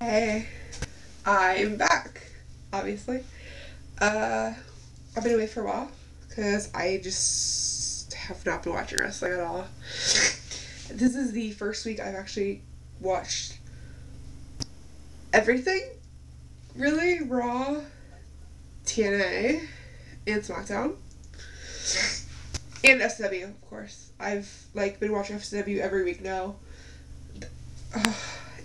Hey, I'm back, obviously. I've been away for a while because I just have not been watching wrestling at all. This is the first week I've actually watched everything, really. Raw, TNA, and SmackDown, and SW, of course. I've been watching SW every week now.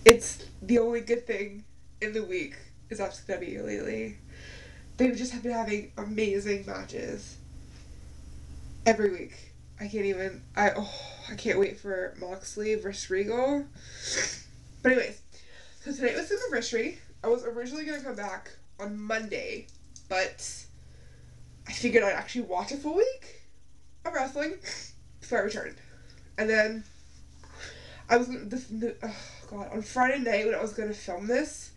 It's the only good thing in the week is SW lately. They've just been having amazing matches every week. I can't wait for Moxley versus Regal. But anyways, so tonight was Anniversary. I was originally gonna come back on Monday, but I figured I'd actually watch a full week of wrestling before I returned. And then I was oh god, on Friday night when I was gonna film this,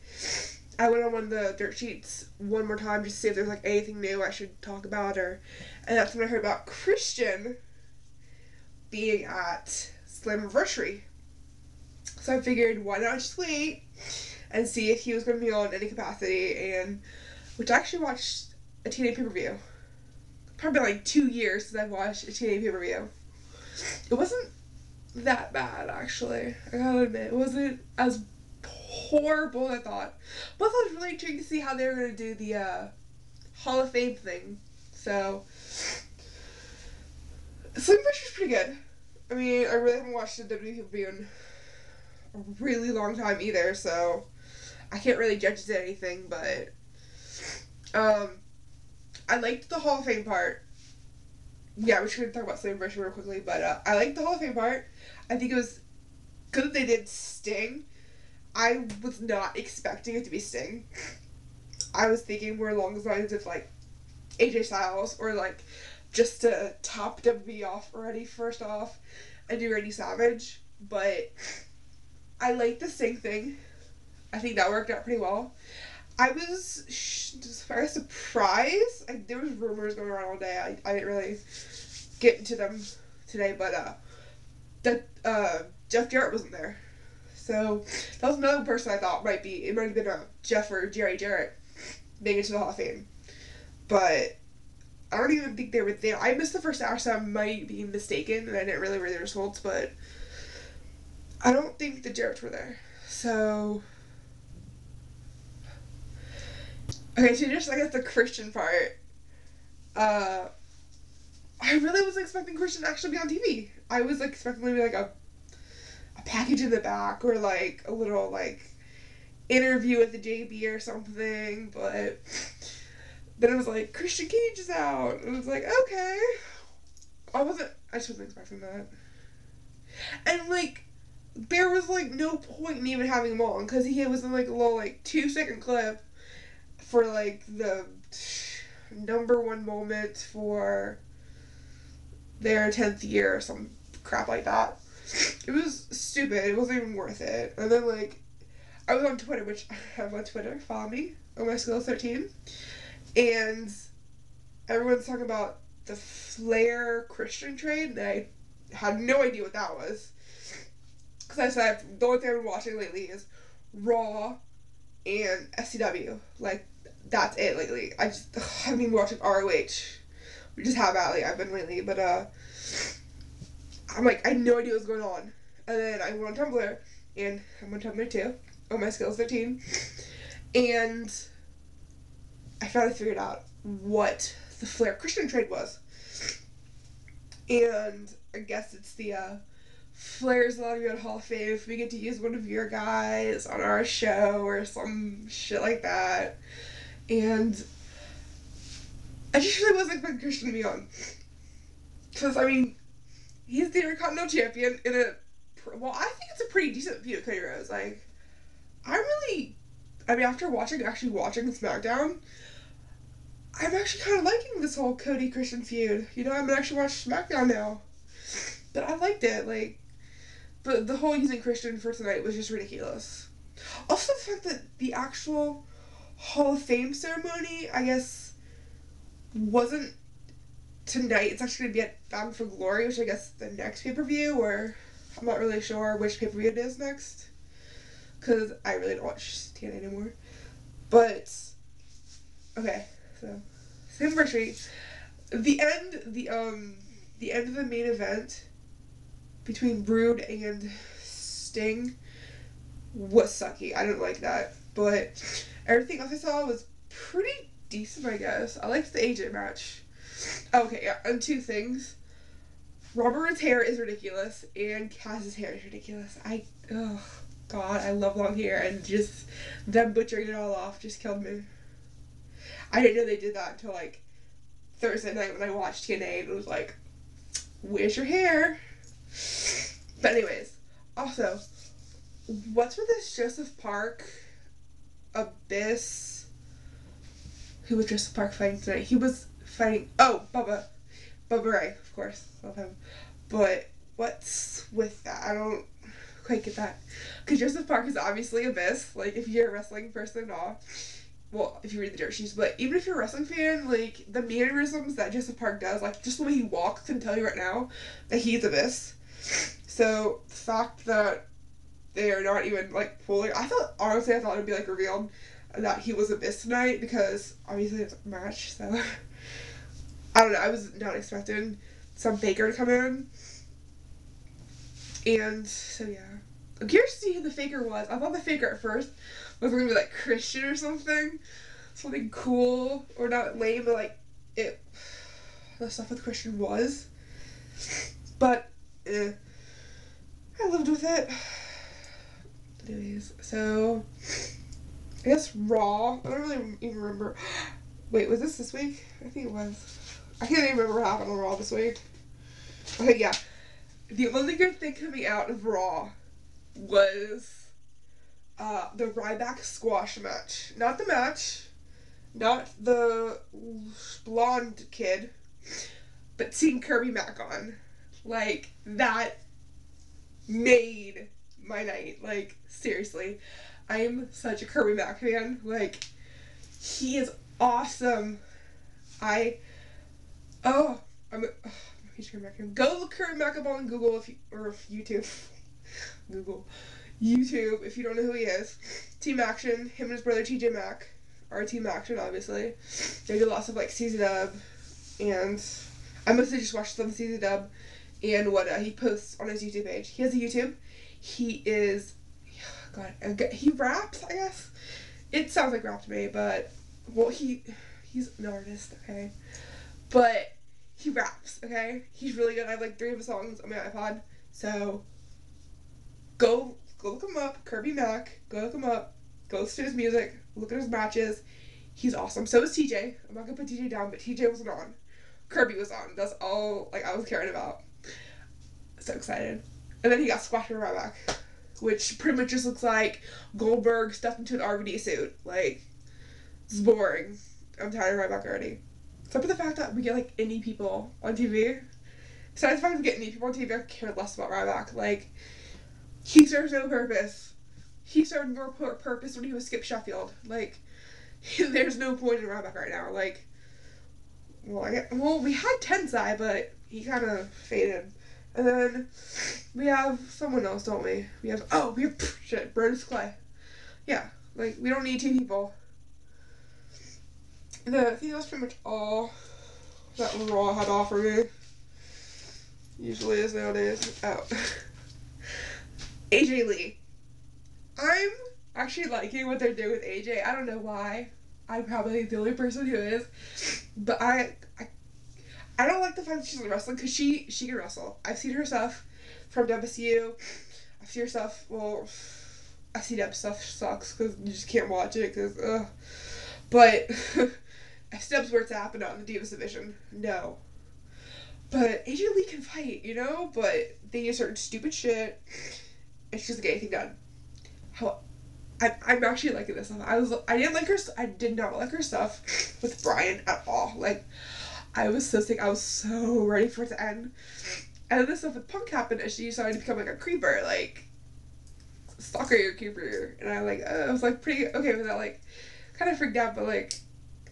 I went on one of the dirt sheets one more time just to see if there's anything new I should talk about, and that's when I heard about Christian being at Slammiversary. So I figured why not just wait and see if he was going to be on any capacity, and which I actually watched a TNA pay-per-view. Probably been 2 years since I've watched a TNA pay-per-view. It wasn't that bad, actually. I gotta admit, it wasn't as horrible as I thought. But I was really intrigued to see how they were gonna do the Hall of Fame thing. So Slim Fish was pretty good. I mean, I really haven't watched the WWE in a really long time either, so I can't really judge it to anything. But um, I liked the Hall of Fame part. Yeah, we're just gonna talk about Slim Fish real quickly, but I liked the Hall of Fame part. I think it was good that they did Sting. I was not expecting it to be Sting. I was thinking more along the lines of AJ Styles, or just to top WWE off already first off and do Randy Savage. But I like the Sting thing. I think that worked out pretty well. I was very surprised. There was rumors going around all day. I didn't really get into them today, but that Jeff Jarrett wasn't there. So that was another person I thought might be. It might have been Jeff or Jerry Jarrett being into the Hall of Fame, but I don't even think they were there. I missed the first hour, so I might be mistaken, and I didn't really read the results. But I don't think the Jarretts were there. So okay, so just the Christian part. Uh, I really wasn't expecting Christian to actually be on TV. I was expecting maybe a package in the back, or a little interview with the JB or something, but then it was Christian Cage is out, and it was okay. I just wasn't expecting that. And there was no point in even having him on, because he was in a little 2 second clip for the number one moment for their 10th year or some crap like that. It was stupid. It wasn't even worth it. And then I was on Twitter, which I have on Twitter. Follow me on my school 13, and everyone's talking about the Flair Christian trade, and I had no idea what that was. Because I said the only thing I've been watching lately is Raw and SCW. That's it lately. I just haven't even watched ROH. We just have I've been lately, but I'm I had no idea what was going on. And then I went on Tumblr, and I'm on Tumblr too, on my skills 13, and I finally figured out what the Flair Christian trade was. And I guess it's the Flair's allowed to be on Hall of Fame if we get to use one of your guys on our show or some shit like that. And I just really wasn't expecting Christian to be on. Because, I mean, he's the Intercontinental Champion in I think it's a pretty decent feud of Cody Rhodes. After watching SmackDown, I'm actually kind of liking this whole Cody Christian feud. I'm gonna actually watch SmackDown now. But I liked it. But the whole using Christian for tonight was just ridiculous. Also, the fact that the actual Hall of Fame ceremony, I guess, wasn't tonight. It's actually going to be at Bound for Glory, which I guess is the next pay-per-view, or I'm not really sure which pay-per-view it is next. because I really don't watch TNA anymore. But okay, so same anniversary. The end of the main event between Brood and Sting was sucky. I didn't like that, but everything else I saw was pretty decent, I guess. I liked the AJ match. Okay, yeah, and two things. Robert Rood's hair is ridiculous, and Cass's hair is ridiculous. Oh God, I love long hair, and just them butchering it all off just killed me. I didn't know they did that until like Thursday night when I watched TNA, and it was like, where's your hair? But anyways, also, what's with this Joseph Park Abyss? Who was Joseph Park fighting tonight? He was fighting, Bubba Ray, of course, love him. But what's with that? I don't quite get that. Because Joseph Park is obviously Abyss. Like, if you're a wrestling person, well, if you read the dirt sheets, but even if you're a wrestling fan, like, the mannerisms that Joseph Park does, like, just the way he walks can tell you right now that he's Abyss. So, the fact that they are not even, like, fully, honestly, I thought it would be, like, revealed that he was Abyss tonight, because, obviously, it's a match, so, I don't know, I was not expecting some faker to come in, and, so, yeah. I'm curious to see who the faker was. I thought the faker at first was going to be, like, Christian or something cool, or not lame, but, like, the stuff with Christian was, but, I lived with it. Anyways, so I guess Raw. I don't really even remember. Wait, was this week? I think it was. I can't even remember what happened on Raw this week. Okay, yeah. The only good thing coming out of Raw was the Ryback squash match. Not the match, not the blonde kid, but seeing Kirby Mack on. Like, that made my night. Like, seriously. I'm such a Kirby Mack fan. Like, he is awesome. I'm a huge Kirby Mack fan. Go look Kirby Mack up on Google or YouTube. Google. YouTube, if you don't know who he is. Team Action, him and his brother TJ Mack are Team Action, obviously. They do lots of, like, CZ Dub, and I mostly just watch some CZ Dub and what he posts on his YouTube page. He has a YouTube. He is, he raps, I guess. It sounds like rap to me, but, well, he's an artist, okay? But he raps, okay? He's really good. I have, like, 3 of his songs on my iPod, so go look him up, Kirby Mack. Go look him up. Go listen to his music. Look at his matches. He's awesome. So is TJ. I'm not gonna put TJ down, but TJ wasn't on. Kirby was on. That's all, like, I was caring about. So excited. And then he got squashed by Ryback, which pretty much just looks like Goldberg stuffed into an RVD suit. Like, it's boring. I'm tired of Ryback already. Except for the fact that we get, like, indie people on TV. Besides the fact we get indie people on TV, I care less about Ryback. Like, he serves no purpose. He served more purpose when he was Skip Sheffield. Like, there's no point in Ryback right now. Like, well, we had Tensai, but he kind of faded. And then we have someone else, don't we? We have Brodus Clay. Yeah, like, we don't need 2 people. And then I think that's pretty much all that Raw had to offer me. Usually is nowadays. Oh. AJ Lee. I'm actually liking what they're doing with AJ. I don't know why. I'm probably the only person who is. But I don't like the fact that she's in wrestling, because she can wrestle. I've seen her stuff from WSU. I've seen her stuff, well, SCW stuff sucks, because you just can't watch it, because, ugh. But, SCW's where it's at, but not in the Divas division. No. But AJ Lee can fight, you know? But they do certain stupid shit, and she doesn't get anything done. I'm actually liking this stuff. I did not like her stuff with Brian at all. Like, I was so sick. I was so ready for it to end. And then this stuff with Punk happened, and she decided to become, like, a creeper. Like, stalker your creeper. And I was, like, pretty okay with that. Like, kind of freaked out, but, like,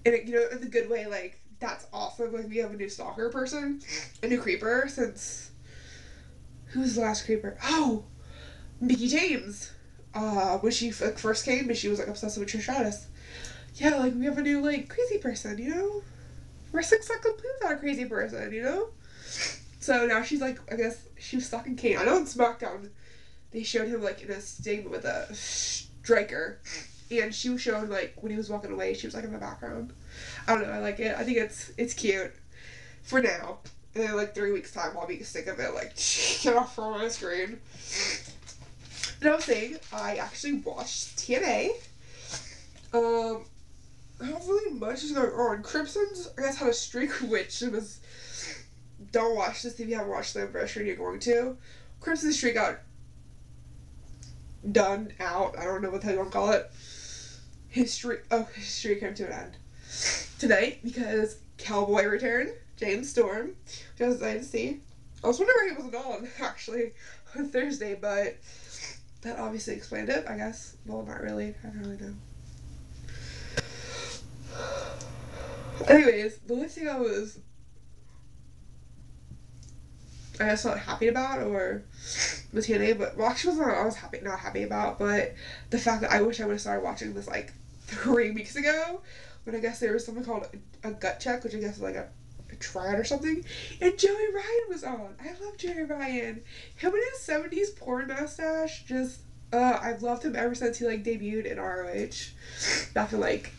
in the good way, like, that's awesome. Like, we have a new stalker person, a new creeper, since, who was the last creeper? Oh, Mickey James. when she like first came and she was like obsessed with Trish Stratus. Yeah, like we have a new like crazy person, you know? Wrestling's not complete without a crazy person, you know? So now she's like, I guess she was stalking Kane. I know on SmackDown they showed him like in a sting with a striker, and she was shown like when he was walking away, she was like in the background. I don't know, I like it. I think it's cute for now. And in like 3 weeks time, I'll be sick of it. Like get off from my screen. And I was saying, I actually watched TNA. Not really much is going on. Crimson's, I guess, had a streak, which was. Don't watch this if you haven't watched them, but I'm sure you're going to. Crimson's streak got done out. I don't know what the hell you want to call it. His streak came to an end tonight because Cowboy returned. James Storm, which I was excited to see. I was wondering why he wasn't on actually on Thursday, but that obviously explained it, I guess. Well, not really. I don't really know. Anyways, the only thing I was, I guess, not happy about, or with TNA, but well, actually, wasn't I was not happy about, but the fact that I wish I would have started watching this like 3 weeks ago, when I guess there was something called a gut check, which I guess is like a tryout or something, and Joey Ryan was on. I love Joey Ryan. Him and his 70s porn mustache, just I've loved him ever since he like debuted in ROH back in like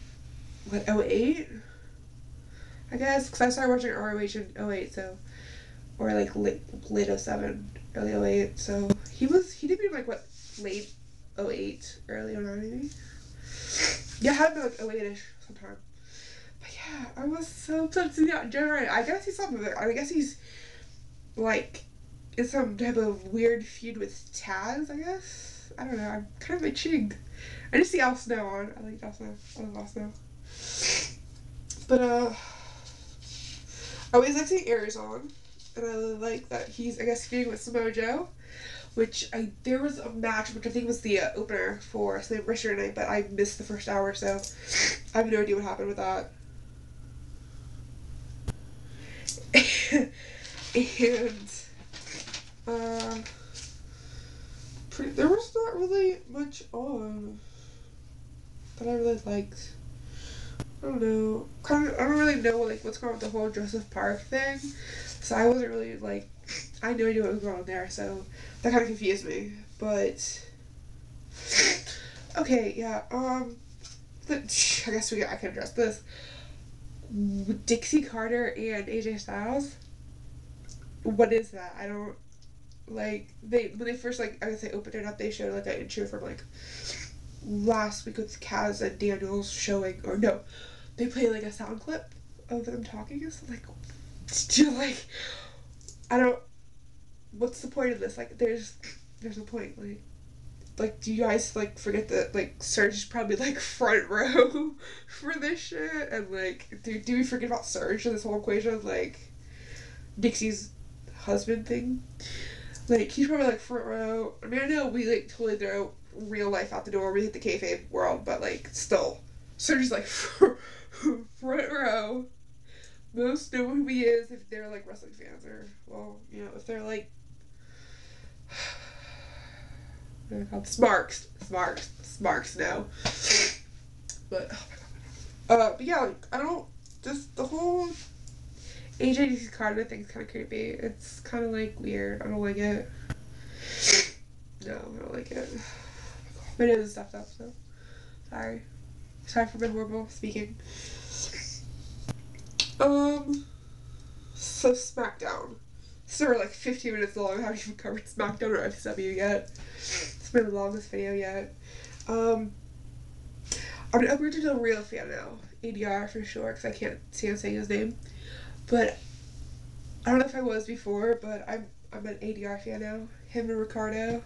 what 08, I guess, because I started watching ROH in 08, so or like late 07, early 08, so he debuted like what late 08, early 09 maybe. Yeah, had to be like 08ish sometime. But yeah, I was so upset to see that Joey Ryan. I guess he's something. I guess he's like in some type of weird feud with Taz. I guess I don't know. I'm kind of intrigued. I just see Al Snow on. I like Al Snow. I love Al Snow. But I always like seeing Aries on, and I really like that he's I guess feuding with Samoa Joe. Which there was a match which I think was the opener for Slammiversary tonight, but I missed the first hour, so I have no idea what happened with that. And there was not really much on that I really liked. I don't know. I don't really know like what's going on with the whole Joseph Park thing, so I wasn't really like. I had no idea what was going on there, so that kind of confused me. But okay, yeah. I guess I can address this. Dixie Carter and AJ Styles. What is that? I don't like. When they first like I guess they opened it up. They showed like an intro from like last week with Kaz and Daniels showing, or no, they played like a sound clip of them talking. It's like, I don't. What's the point of this? Like, there's no point. Like, do you guys like forget that like Surge is probably like front row for this shit? And like, do we forget about Surge in this whole equation? Like, Dixie's husband thing. Like, he's probably like front row. I mean, I know we like totally throw real life out the door. We hit the kayfabe world, but like, still, Surge is like front row. Most know who he is if they're like wrestling fans, or well, you know, if they're like what are they called? Smarks no. But oh my god. But yeah, like, I don't just the whole AJDC Carter thing's kind of creepy. It's kind of like weird. I don't like it. No, I don't like it. My nose is stuffed up, so sorry for my horrible speaking. So SmackDown. So we're like 15 minutes long. I haven't even covered SmackDown or FCW yet. It's been the longest video yet. I'm an original real fan now. ADR for sure, because I can't see him saying his name. But I don't know if I was before, but I'm an ADR fan now. Him and Ricardo.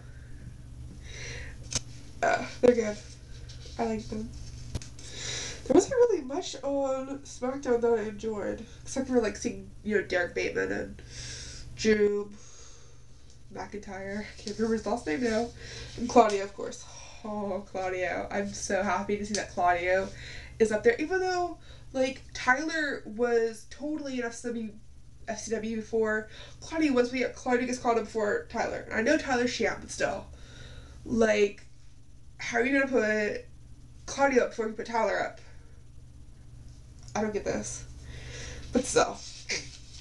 They're good. I like them. There wasn't really much on SmackDown that I enjoyed, except for like seeing, you know, Derek Bateman and Drew McIntyre. I can't remember his last name now. And Claudio, of course. Oh, Claudio. I'm so happy to see that Claudio is up there, even though like Tyler was totally an FCW before. Claudio gets called up before Tyler. And I know Tyler's champ, but still, like, how are you gonna put Claudia up before you put Tyler up? I don't get this. But still.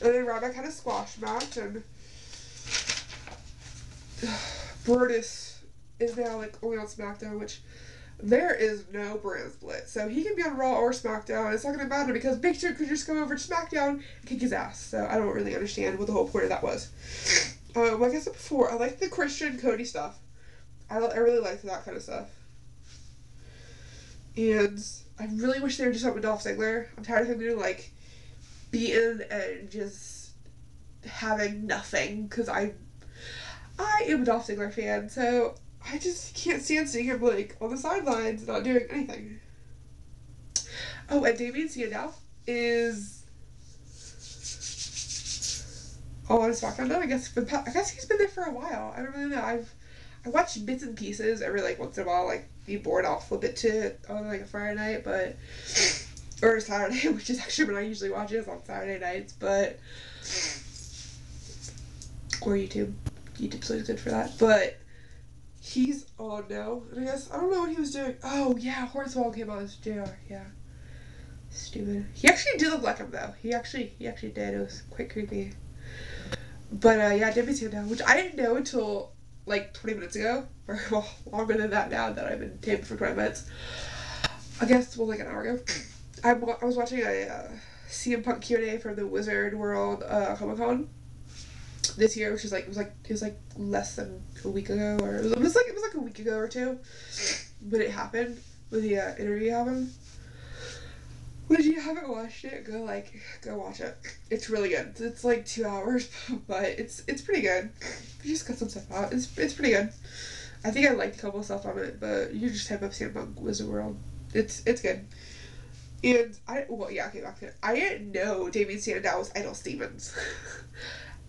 And then Ryback had a squash match, and Brutus is now like only on SmackDown, which there is no brand split. So he can be on Raw or SmackDown. It's not gonna matter because Big Show could just go over to SmackDown and kick his ass. So I don't really understand what the whole point of that was. Like I said before, I like the Christian Cody stuff. I really like that kind of stuff. And I really wish they would just went with Dolph Ziggler. I'm tired of him getting like beaten and just having nothing, because I am a Dolph Ziggler fan, so I just can't stand seeing him like on the sidelines not doing anything. Oh, and Damien Sandow is on SmackDown now. I guess he's been there for a while. I don't really know. I watch bits and pieces every like once in a while. Like be bored, I'll flip it to on like a Friday night, or Saturday, which is actually when I usually watch it, is on Saturday nights, but or YouTube. YouTube's always good for that. But he's on now, and I guess I don't know what he was doing. Oh yeah, Hornswoggle came on as JR. Yeah, stupid. He actually did look like him though. He actually did. It was quite creepy. But yeah, Damien Sandow, which I didn't know until like 20 minutes ago, or well, longer than that now that I've been taping for 20 minutes. I guess, well, like an hour ago. I was watching a CM Punk Q&A from the Wizard World Comic Con this year, which is like it was like less than a week ago, or it was like a week ago or two when it happened, when the interview happened. If you haven't watched it, go watch it. It's really good. It's like 2 hours, but it's pretty good. You just cut some stuff out. It's pretty good. I think I liked a couple of stuff on it, but you just type up CM Punk Wizard World. It's good. And back to it. I didn't know Damien Sandow was Idol Stevens.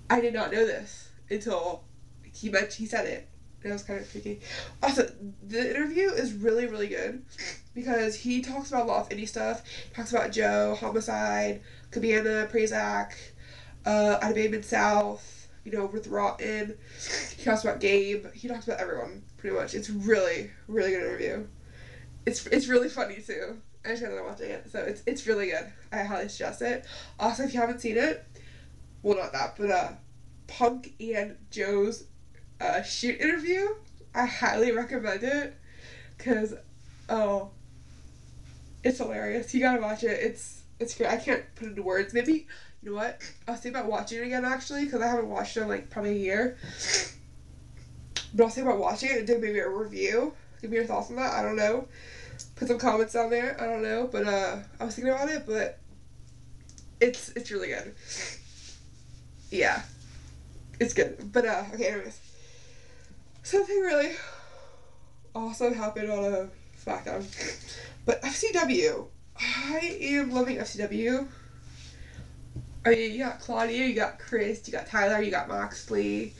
I did not know this until he said it. It was kind of freaky. Also, the interview is really, really good because he talks about a lot of indie stuff. He talks about Joe, Homicide, Cabana, Prazak, Ida Babe in South, with Rotten. He talks about Gabe. He talks about everyone, pretty much. It's really, really good interview. It's really funny, too. I just got watching it, so it's really good. I highly suggest it. Also, if you haven't seen it, well, not that, but Punk and Joe's shoot interview, I highly recommend it, because it's hilarious. You gotta watch it. It's great. I can't put it into words. Maybe, you know what, I was thinking about watching it again, actually, because I haven't watched it in like probably a year, but I was thinking about watching it and doing maybe a review. Give me your thoughts on that. I don't know. Put some comments down there. I don't know, but I was thinking about it, but it's really good. Yeah, it's good. But okay, anyways, something really awesome happened on a SmackDown. But FCW, I am loving FCW. I mean, you got Claudia, you got Chris, you got Tyler, you got Moxley,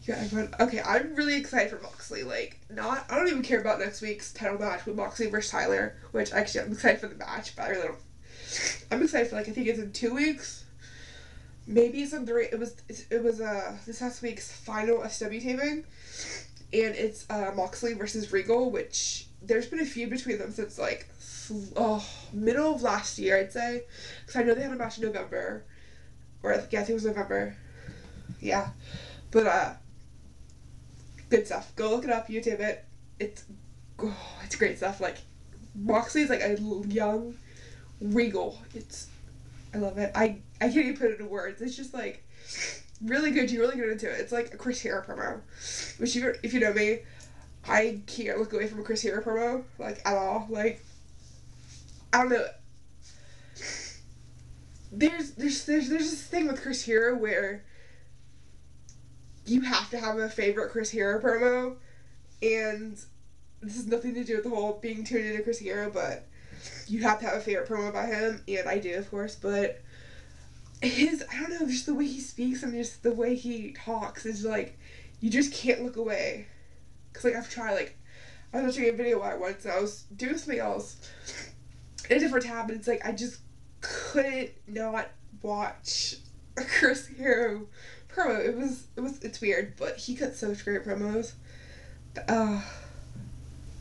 you got everyone. Okay, I'm really excited for Moxley. I don't even care about next week's title match with Moxley versus Tyler, which actually I'm excited for the match, but I really don't. I'm excited for I think it's in 2 weeks. Maybe it's in 3. It was this last week's final SW taping, and it's Moxley versus Regal, which there's been a feud between them since middle of last year, I'd say, because I know they had a match in November, or I think it was November. Yeah, but good stuff. Go look it up. YouTube it. It's great stuff. Moxley's like a young Regal. I love it. I can't even put it into words. It's just really good. You really get into it. It's like a Chris Hero promo, which if you know me, I can't look away from a Chris Hero promo at all. I don't know. There's this thing with Chris Hero where you have to have a favorite Chris Hero promo, and this has nothing to do with the whole being tuned into Chris Hero, but you have to have a favorite promo by him, and I do, of course, but I don't know, just the way he speaks and just the way he talks is you just can't look away. Because I've tried, I was watching a video once, and I was doing something else in a different tab, and it's I just couldn't not watch a Chris Hero promo. It's weird, but he cuts such great promos.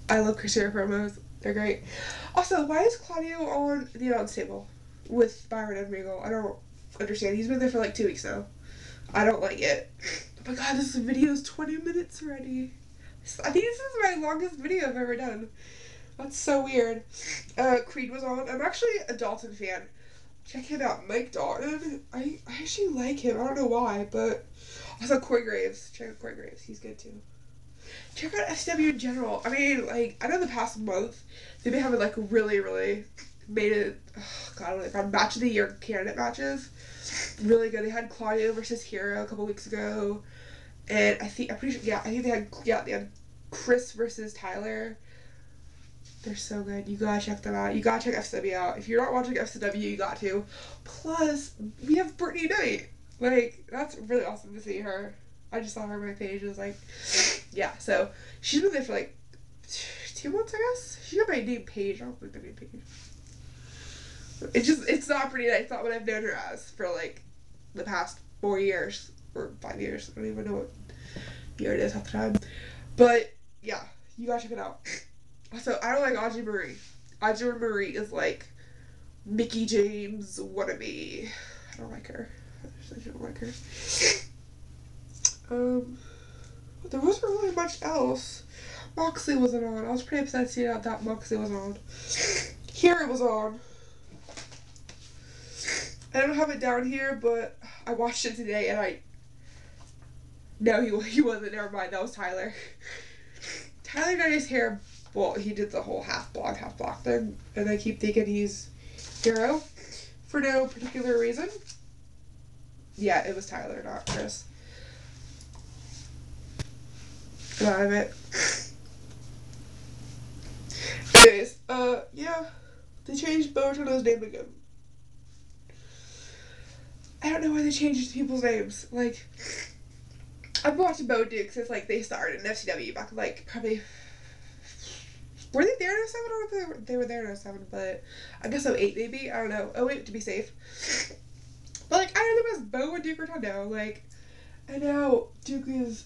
I love Christina promos. They're great. Also, why is Claudio on the announce table with Byron and Regal? I don't understand. He's been there for like 2 weeks now. I don't like it. Oh my god, this video is 20 minutes already. I think this is my longest video I've ever done. That's so weird. Creed was on. I'm actually a Dalton fan. Check him out. Mike Dalton. I actually like him. I don't know why, but also Corey Graves. Check out Corey Graves. He's good too. Check out FCW in general. I mean, like, I know the past month they've been having like really made it. Oh god, like on match of the year candidate matches. Really good. They had Claudio versus Hero a couple weeks ago, and I'm pretty sure. Yeah, I think they had Chris versus Tyler. They're so good. You gotta check them out. You gotta check FCW out. If you're not watching FCW, you got to. Plus, we have Brittany Knight. Like, that's really awesome to see her. I just saw her on my page. It was like, yeah. So she's been there for like 2 months, I guess. She got my name page. I don't think my name page. It's not Brittany Knight. It's not what I've known her as for like the past 4 years or 5 years. I don't even know what year it is half the time. But yeah, you gotta check it out. Also, I don't like Audrey Marie. Audrey Marie is like Mickey James wannabe. I don't like her. I don't like her. There wasn't really much else. Moxley wasn't on. I was pretty upset to see that Moxley wasn't on. Here it was on. I don't have it down here, but I watched it today and no, he wasn't. Never mind. That was Tyler. Tyler got his hair. Well, he did the whole half blonde, half black thing, and I keep thinking he's Hero for no particular reason. Yeah, it was Tyler, not Chris. Get out of it. Anyways, yeah, they changed Boto's name again. I don't know why they changed people's names. Like, I've been watching Bo Duke since like they started in FCW back like probably. Were they there in 07 or they were there in 07, but I guess 08 maybe? I don't know. 08 to be safe. But like, I don't know if it was Bo or Duke or Tondo. Like, I know Duke is,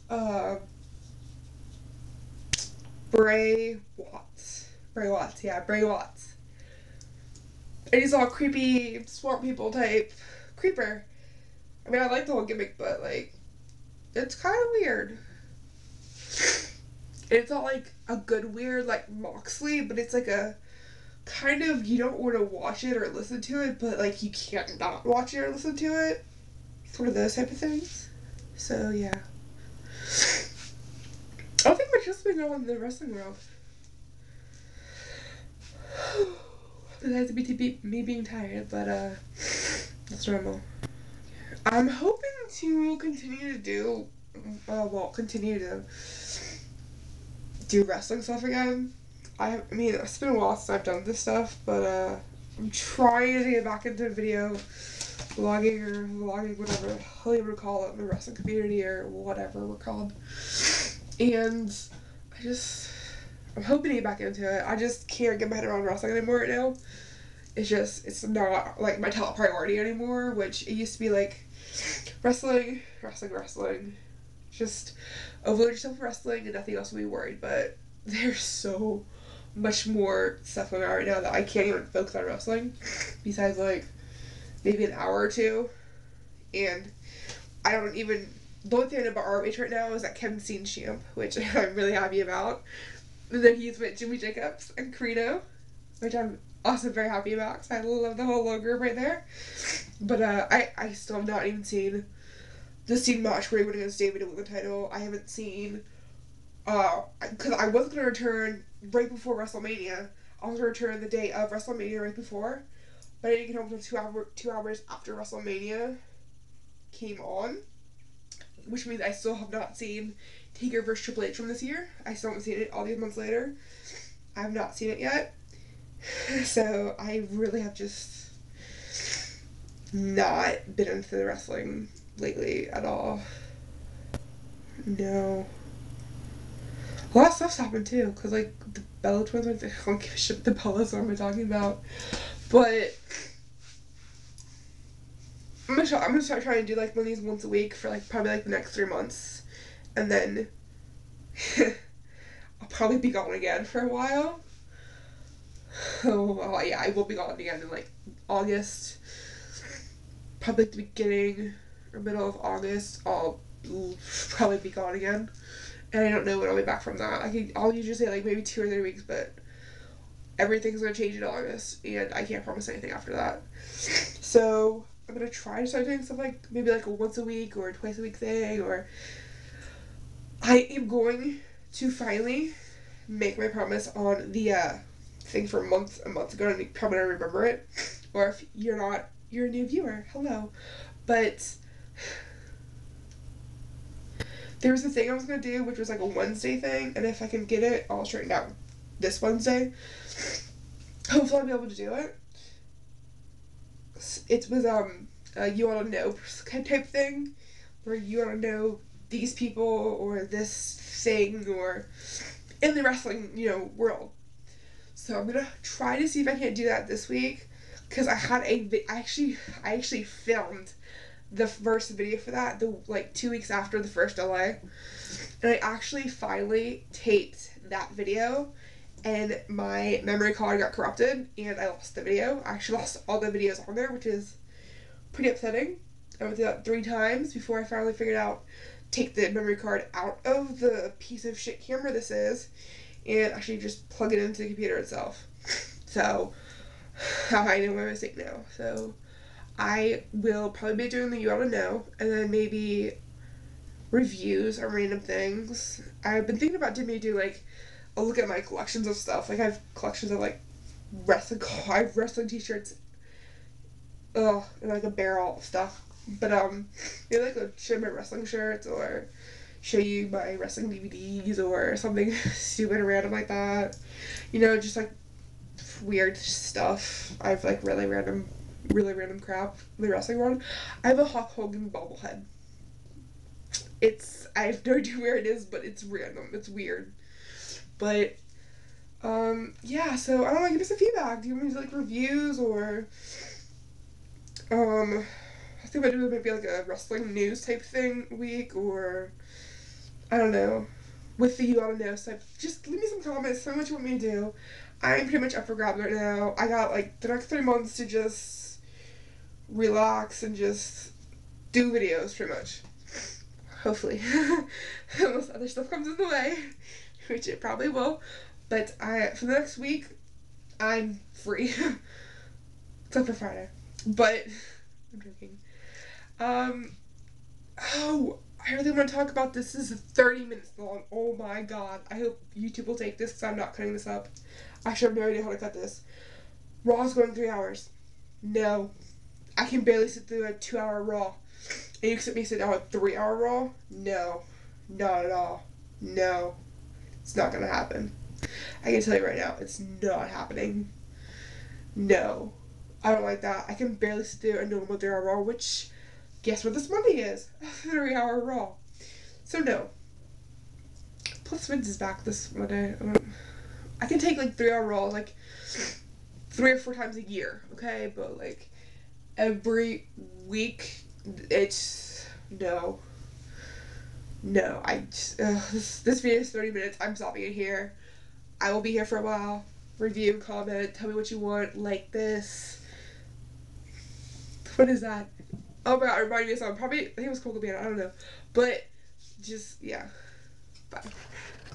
Bray Watts. Bray Watts, yeah, Bray Watts. And he's all creepy, swamp people type creeper. I mean, I like the whole gimmick, but like, it's kind of weird. It's not like a good weird like Moxley, but it's like a kind of, you don't want to watch it or listen to it, but like you can't not watch it or listen to it. Sort of those type of things. So yeah. I don't think much else been going on in the wrestling world. Besides me being tired, but that's normal. I'm hoping to continue to do wrestling stuff again. I mean, it's been a while since I've done this stuff, but I'm trying to get back into video vlogging, whatever the hell you want to call it, in the wrestling community or whatever we're called. And I'm hoping to get back into it. I just can't get my head around wrestling anymore right now. It's not like my top priority anymore, which it used to be like wrestling. Just overload yourself with wrestling and nothing else will be worried, but there's so much more stuff going on right now that I can't even focus on wrestling besides like maybe an hour or two. And I don't even, the only thing I know about ROH right now is that Kevin Steen's champ, which I'm really happy about. And then he's with Jimmy Jacobs and Carino, which I'm also very happy about because I love the whole logo group right there. But I still have not even seen the Steen match where he went against David to win the title. I haven't seen, because I was going to return right before WrestleMania. I was going to return the day of WrestleMania right before, but I didn't get home until 2 hours after WrestleMania came on, which means I still have not seen Taker vs. Triple H from this year. I still haven't seen it all these months later. I have not seen it yet. So I really have just not been into the wrestling lately at all. No. A lot of stuff's happened too, because like the Bella twins, I don't give a shit the Bellas, what am I talking about? But I'm gonna start trying to do like one of these once a week for like probably like the next 3 months, and then I'll probably be gone again for a while. Oh, well, yeah, I will be gone again in like August. Probably at the beginning or middle of August, I'll probably be gone again. And I don't know when I'll be back from that. I'll usually say like maybe 2 or 3 weeks, but everything's gonna change in August, and I can't promise anything after that. So I'm gonna try to start doing stuff like maybe like a once a week or twice a week thing, or I am going to finally make my promise on the thing for a month ago, and I'm probably gonna remember it. Or if you're not, you're a new viewer. Hello, but there was a thing I was gonna do, which was like a Wednesday thing, and if I can get it all straightened out this Wednesday, hopefully I'll be able to do it. It was a you wanna know type thing, where you wanna know these people or this thing or in the wrestling world. So I'm gonna try to see if I can't do that this week, because I actually filmed the first video for that like 2 weeks after the first LA, and I actually finally taped that video, and my memory card got corrupted and I lost the video. I actually lost all the videos on there, which is pretty upsetting. I went through that 3 times before I finally figured out take the memory card out of the piece of shit camera this is, and actually just plug it into the computer itself. So I know my mistake now. So I will probably be doing the you oughta know, and then maybe reviews on random things. I've been thinking about maybe do like a look at my collections of stuff. Like I have collections of like I have wrestling t-shirts, and like a barrel of stuff. But maybe like show my wrestling shirts or show you my wrestling DVDs or something stupid or random like that. Just like weird stuff. I have like really random crap in the wrestling world. I have a Hulk Hogan bobblehead. I have no idea where it is, but it's random. It's weird. But yeah, so I don't know, give me some feedback. Do you want me to like reviews, or I think about doing maybe like a wrestling news type thing week, or I don't know, with the you oughta know stuff. Just leave me some comments, tell me what you want me to do. I'm pretty much up for grabs right now. I got like the next 3 months to just relax and just do videos pretty much. Hopefully. Unless other stuff comes in the way, which it probably will. But for the next week, I'm free. Except for Friday. But I'm joking. Oh, I really want to talk about this. This is 30 minutes long. Oh my god. I hope YouTube will take this, because I'm not cutting this up. I should have no idea how to cut this. Raw's going 3 hours. No. I can barely sit through a 2-hour Raw. And you expect me to sit down a 3-hour Raw? No. Not at all. No. It's not gonna happen. I can tell you right now, it's not happening. No. I don't like that. I can barely sit through a normal 3-hour Raw, which, guess what this Monday is? A 3-hour Raw. So no. Plus Vince is back this Monday. I can take like 3-hour Raws like 3 or 4 times a year, okay? But like every week, it's no. This video is 30 minutes. I'm stopping it here. I will be here for a while. Review, comment, tell me what you want. Like this. What is that? Oh my god, it reminded me of something. I think it was Coco Cabana. I don't know. But just, yeah. Bye.